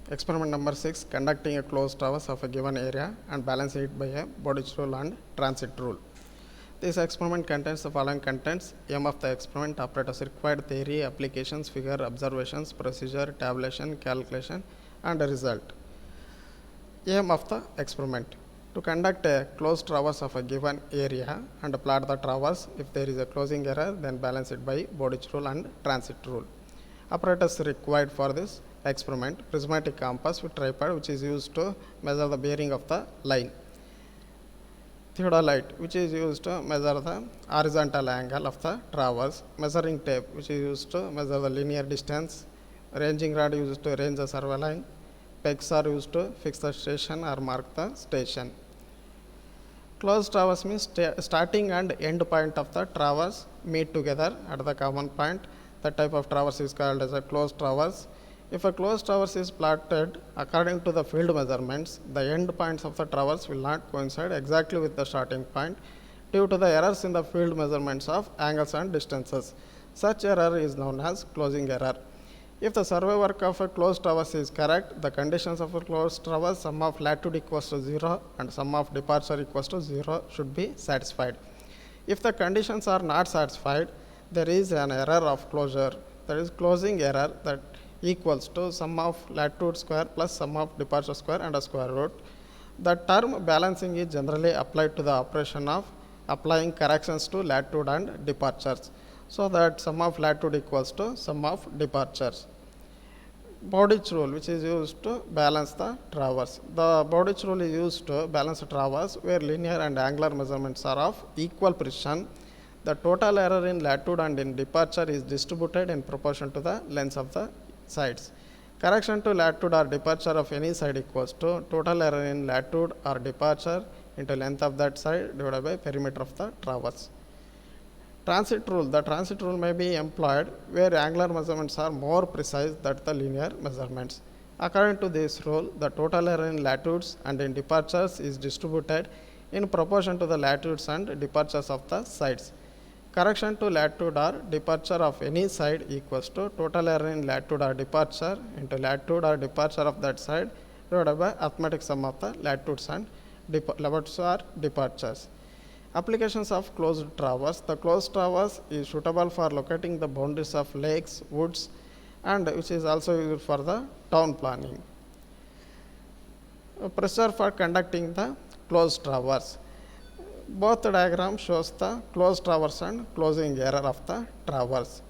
Experiment number 6, conducting a closed traverse of a given area and balancing it by a Bowditch rule and transit rule. This experiment contains the following contents: aim of the experiment, apparatus required, theory, applications, figure, observations, procedure, tabulation, calculation, and a result. Aim of the experiment: to conduct a closed traverse of a given area and plot the traverse. If there is a closing error, then balance it by Bowditch rule and transit rule. Apparatus required for this experiment: prismatic compass with tripod, which is used to measure the bearing of the line; theodolite, which is used to measure the horizontal angle of the traverse; measuring tape, which is used to measure the linear distance; ranging rod used to range the survey line; pegs are used to fix the station or mark the station. Closed traverse means starting and end point of the traverse meet together at the common point. That type of traverse is called as a closed traverse. If a closed traverse is plotted according to the field measurements, the end points of the traverse will not coincide exactly with the starting point due to the errors in the field measurements of angles and distances. Such error is known as closing error. If the survey work of a closed traverse is correct, the conditions of a closed traverse, sum of latitude equals to 0 and sum of departure equals to 0, should be satisfied. If the conditions are not satisfied, there is an error of closure, that is closing error, that equals to sum of latitude square plus sum of departure square and a square root. The term balancing is generally applied to the operation of applying corrections to latitude and departures, so that sum of latitude equals to sum of departures. Bowditch rule, which is used to balance the traverse. The Bowditch rule is used to balance the traverse where linear and angular measurements are of equal precision. The total error in latitude and in departure is distributed in proportion to the lengths of the sides. Correction to latitude or departure of any side equals to total error in latitude or departure into length of that side divided by perimeter of the traverse. Transit rule. The transit rule may be employed where angular measurements are more precise than the linear measurements. According to this rule, the total error in latitudes and in departures is distributed in proportion to the latitudes and departures of the sides. Correction to latitude or departure of any side equals to total error in latitude or departure into latitude or departure of that side divided by arithmetic sum of the latitudes and departures. Applications of closed traverse. The closed traverse is suitable for locating the boundaries of lakes, woods, and which is also used for the town planning. Procedure for conducting the closed traverse. Both the diagram shows the closed traverse and closing error of the traverse.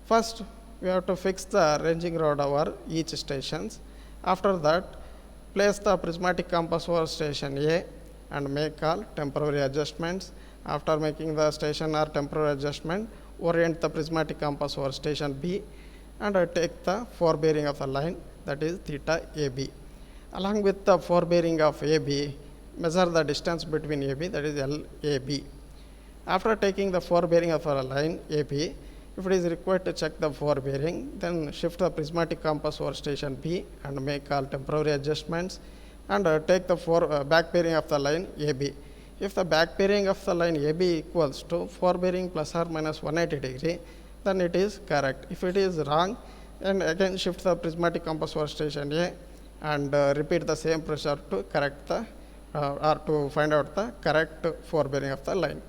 First, we have to fix the ranging rod over each stations. After that, place the prismatic compass over station A and make all temporary adjustments. After making the station or temporary adjustment, orient the prismatic compass over station B and take the forebearing of the line, that is theta AB. Along with the forebearing of AB, measure the distance between AB, that is LAB. After taking the forebearing of a line AB, if it is required to check the forebearing, then shift the prismatic compass over station B and make all temporary adjustments and take the back bearing of the line AB. If the back bearing of the line AB equals to forebearing plus or minus 180 degree, then it is correct. If it is wrong, then again shift the prismatic compass over station A and repeat the same procedure to correct the or to find out the correct forebearing of the line.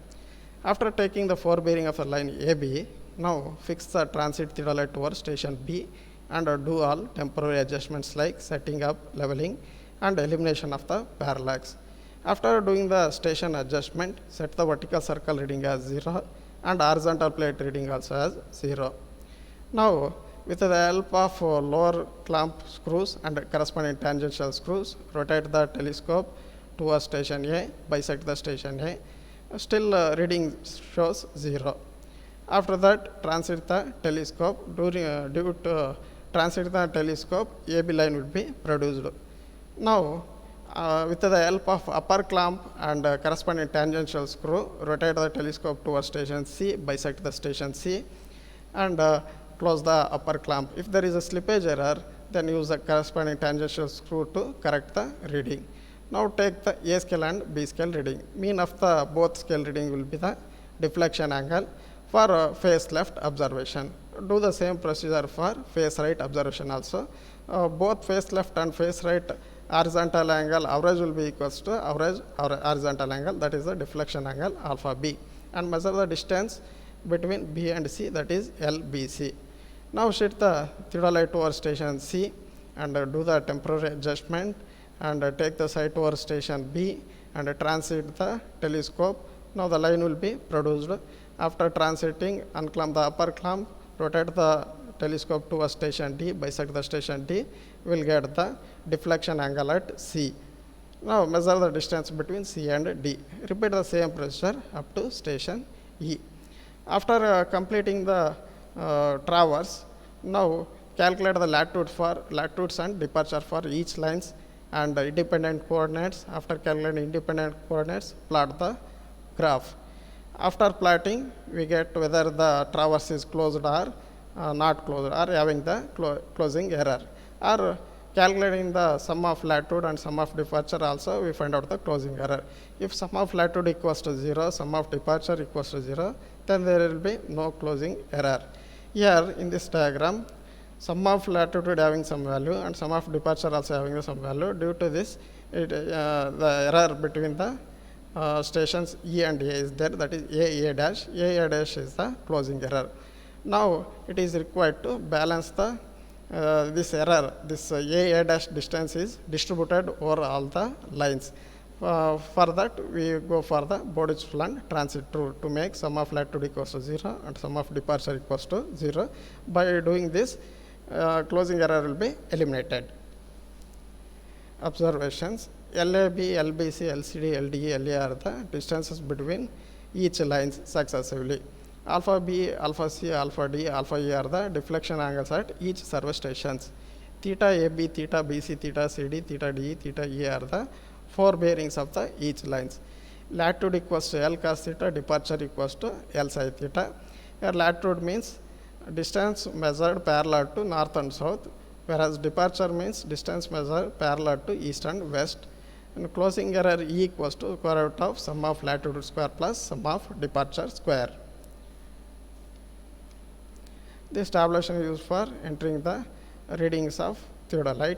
After taking the forebearing of the line AB, now fix the transit theodolite over station B and do all temporary adjustments like setting up, leveling, and elimination of the parallax. After doing the station adjustment, set the vertical circle reading as 0 and horizontal plate reading also as 0. Now, with the help of lower clamp screws and corresponding tangential screws, rotate the telescope towards station A, bisect the station A. Still reading shows 0. After that, transit the telescope. Due to transit the telescope, AB line will be produced. Now, with the help of upper clamp and corresponding tangential screw, rotate the telescope towards station C, bisect the station C, and close the upper clamp. If there is a slippage error, then use the corresponding tangential screw to correct the reading. Now take the A scale and B scale reading. Mean of the both scale reading will be the deflection angle for face left observation. Do the same procedure for face right observation also. both face left and face right horizontal angle average will be equals to average horizontal angle, that is the deflection angle alpha b, and measure the distance between B and C, that is LBC. Now shift the theodolite over station C and do the temporary adjustment and take the sight over station B and transit the telescope. Now the line will be produced. After transiting, unclamp the upper clamp, rotate the telescope to a station D, bisect the station D, we will get the deflection angle at C. Now measure the distance between C and D. Repeat the same procedure up to station E. After completing the traverse, now calculate the latitudes and departure for each lines and independent coordinates. After calculating independent coordinates, plot the graph. After plotting, we get whether the traverse is closed or not closed, or having the closing error, or calculating the sum of latitude and sum of departure also we find out the closing error. If sum of latitude equals to 0, sum of departure equals to 0, then there will be no closing error. Here in this diagram, sum of latitude having some value and sum of departure also having some value. Due to this, the error between the stations E and A is there, that is A dash. A dash is the closing error. Now it is required to balance the this error. This A dash distance is distributed over all the lines. For that, we go for the Bodich's-Land transit rule to make sum of latitude equals to 0 and sum of departure equals to 0. By doing this, closing error will be eliminated. Observations: LAB, LBC, LCD, LDE, LA are the distances between each lines successively. Alpha B, alpha C, alpha D, alpha E are the deflection angles at each service stations. Theta AB, theta BC, theta CD, theta DE, theta E are the 4 bearings of the each lines. Latitude equals to L cos theta, departure equals to L sin theta. Here latitude means distance measured parallel to north and south, whereas departure means distance measured parallel to east and west. And closing error E equals to square root of sum of latitude square plus sum of departure square. This tabulation is used for entering the readings of theodolite.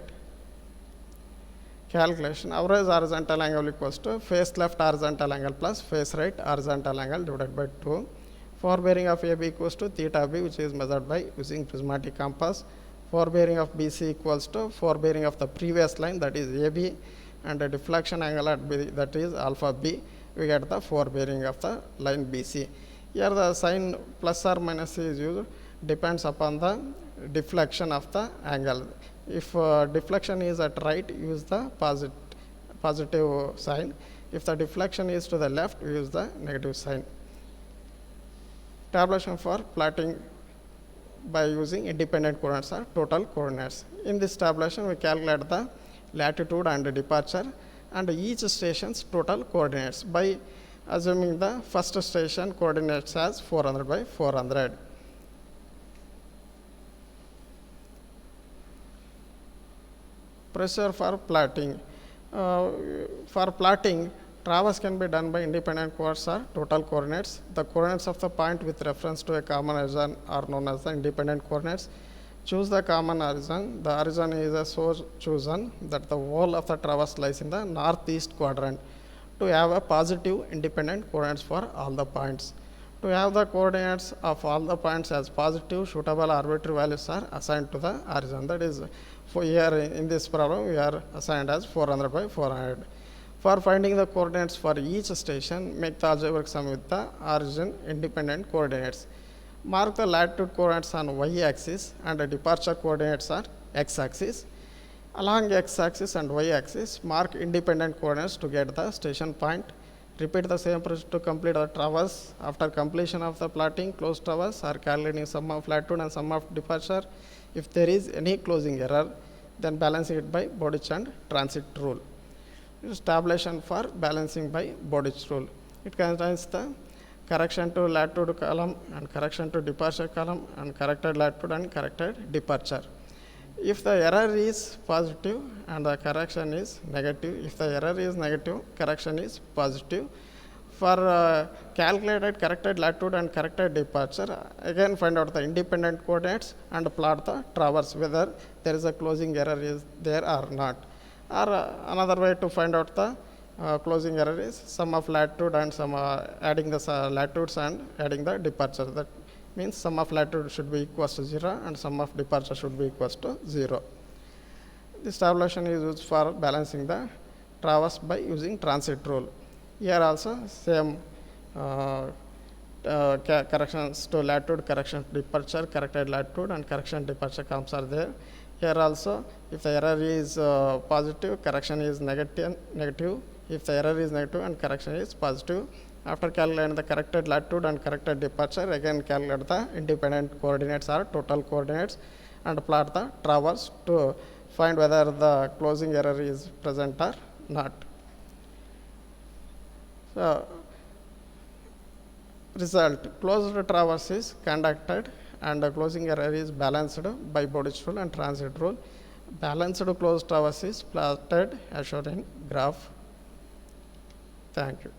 Calculation: average horizontal angle equals to face left horizontal angle plus face right horizontal angle divided by 2. Forebearing of AB equals to theta B, which is measured by using prismatic compass. Forebearing of BC equals to forebearing of the previous line, that is AB, and the deflection angle at B, that is alpha B. We get the forebearing of the line BC. Here the sign plus or minus is used, depends upon the deflection of the angle. If deflection is at right, use the positive sign. If the deflection is to the left, use the negative sign. Tabulation for plotting by using independent coordinates or total coordinates. In this tabulation, we calculate the latitude and departure and each station's total coordinates by assuming the first station coordinates as 400 by 400. Procedure for plotting. For plotting, traverse can be done by independent coordinates or total coordinates. The coordinates of the point with reference to a common origin are known as the independent coordinates. Choose the common origin. The origin is so chosen that the whole of the traverse lies in the northeast quadrant. To have a positive independent coordinates for all the points. To have the coordinates of all the points as positive, suitable arbitrary values are assigned to the origin. That is, for here in this problem, we are assigned as 400 by 400. For finding the coordinates for each station, make the algebraic sum with the origin independent coordinates. Mark the latitude coordinates on y-axis and the departure coordinates on x-axis. Along x-axis and y-axis, mark independent coordinates to get the station point. Repeat the same process to complete the traverse. After completion of the plotting, close traverse or calculating sum of latitude and sum of departure. If there is any closing error, then balance it by Bodich's and transit rule. This tabulation for balancing by Bodich's rule. It contains the correction to latitude column and correction to departure column and corrected latitude and corrected departure. If the error is positive and the correction is negative, if the error is negative, correction is positive. For calculated corrected latitude and corrected departure, again find out the independent coordinates and plot the traverse whether there is a closing error is there or not. Or another way to find out the closing error is sum of latitude and adding the latitudes and adding the departure. That means sum of latitude should be equals to 0 and sum of departure should be equals to 0. This tabulation is used for balancing the traverse by using transit rule. Here also same corrections to latitude, correction to departure, corrected latitude and correction departure columns are there. Here also, if the error is positive, correction is negative. If the error is negative and correction is positive, after calculating the corrected latitude and corrected departure, again calculate the independent coordinates or total coordinates and plot the traverse to find whether the closing error is present or not. So, result, closed traverse is conducted and the closing error is balanced by Bowditch rule and transit rule. Balanced closed traverse is plotted as shown in graph. Thank you.